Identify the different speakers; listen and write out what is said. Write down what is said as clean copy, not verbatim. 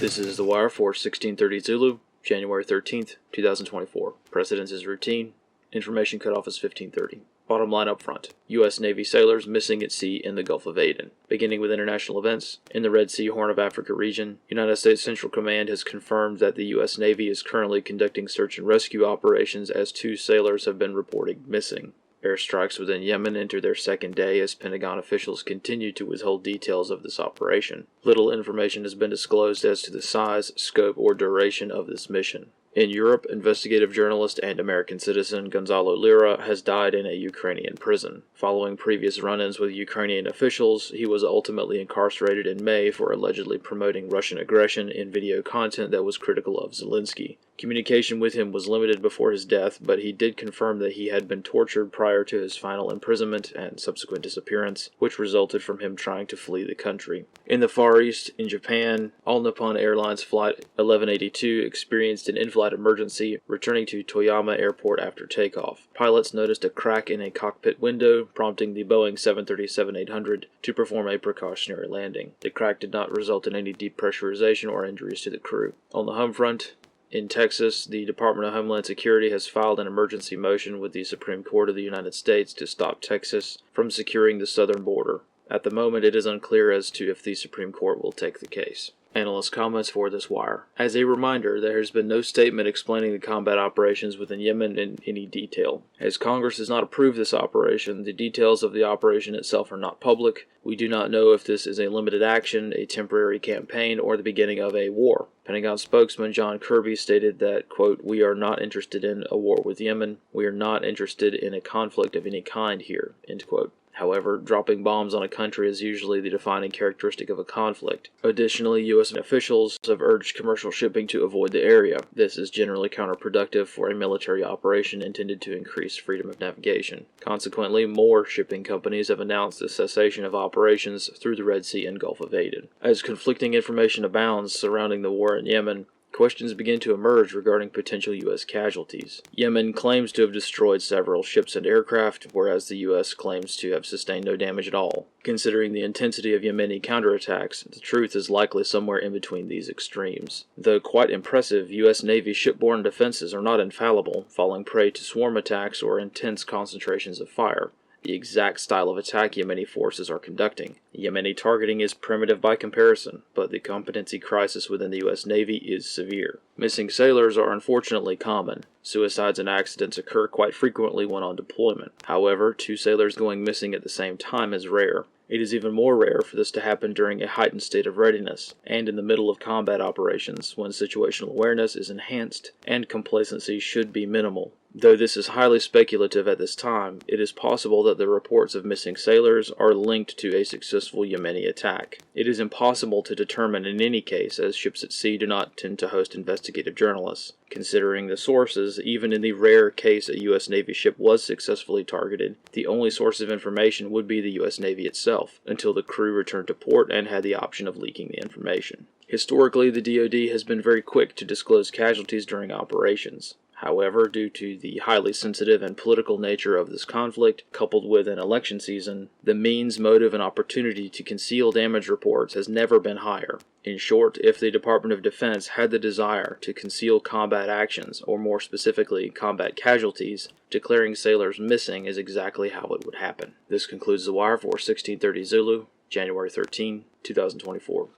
Speaker 1: This is The Wire for 1630 Zulu, January 13th, 2024. Precedence is routine. Information cutoff is 1530. Bottom line up front. U.S. Navy sailors missing at sea in the Gulf of Aden. Beginning with international events, in the Red Sea Horn of Africa region, United States Central Command has confirmed that the U.S. Navy is currently conducting search and rescue operations as 2 sailors have been reported missing. Airstrikes within Yemen enter their second day as Pentagon officials continue to withhold details of this operation. Little information has been disclosed as to the size, scope, or duration of this mission. In Europe, investigative journalist and American citizen Gonzalo Lira has died in a Ukrainian prison. Following previous run-ins with Ukrainian officials, he was ultimately incarcerated in May for allegedly promoting Russian aggression in video content that was critical of Zelensky. Communication with him was limited before his death, but he did confirm that he had been tortured prior to his final imprisonment and subsequent disappearance, which resulted from him trying to flee the country. In the Far East, in Japan, All Nippon Airlines Flight 1182 experienced an in-flight emergency, returning to Toyama Airport after takeoff. Pilots noticed a crack in a cockpit window, prompting the Boeing 737-800 to perform a precautionary landing. The crack did not result in any depressurization or injuries to the crew. On the home front, in Texas, the Department of Homeland Security has filed an emergency motion with the Supreme Court of the United States to stop Texas from securing the southern border. At the moment, it is unclear as to if the Supreme Court will take the case. Analyst comments for this wire. As a reminder, there has been no statement explaining the combat operations within Yemen in any detail. As Congress has not approved this operation, the details of the operation itself are not public. We do not know if this is a limited action, a temporary campaign, or the beginning of a war. Pentagon spokesman John Kirby stated that, quote, "We are not interested in a war with Yemen. We are not interested in a conflict of any kind here," end quote. However, dropping bombs on a country is usually the defining characteristic of a conflict. Additionally, U.S. officials have urged commercial shipping to avoid the area. This is generally counterproductive for a military operation intended to increase freedom of navigation. Consequently, more shipping companies have announced the cessation of operations through the Red Sea and Gulf of Aden. As conflicting information abounds surrounding the war in Yemen, questions begin to emerge regarding potential U.S. casualties. Yemen claims to have destroyed several ships and aircraft, whereas the U.S. claims to have sustained no damage at all. Considering the intensity of Yemeni counterattacks, the truth is likely somewhere in between these extremes. Though quite impressive, U.S. Navy shipborne defenses are not infallible, falling prey to swarm attacks or intense concentrations of fire. The exact style of attack Yemeni forces are conducting. Yemeni targeting is primitive by comparison, but the competency crisis within the U.S. Navy is severe. Missing sailors are unfortunately common. Suicides and accidents occur quite frequently when on deployment. However, 2 sailors going missing at the same time is rare. It is even more rare for this to happen during a heightened state of readiness, and in the middle of combat operations, when situational awareness is enhanced and complacency should be minimal. Though this is highly speculative at this time, it is possible that the reports of missing sailors are linked to a successful Yemeni attack. It is impossible to determine in any case, as ships at sea do not tend to host investigative journalists. Considering the sources, even in the rare case a U.S. Navy ship was successfully targeted, the only source of information would be the U.S. Navy itself, until the crew returned to port and had the option of leaking the information. Historically, the DoD has been very quick to disclose casualties during operations. However, due to the highly sensitive and political nature of this conflict, coupled with an election season, the means, motive, and opportunity to conceal damage reports has never been higher. In short, if the Department of Defense had the desire to conceal combat actions, or more specifically, combat casualties, declaring sailors missing is exactly how it would happen. This concludes The Wire for 1630 Zulu, January 13, 2024.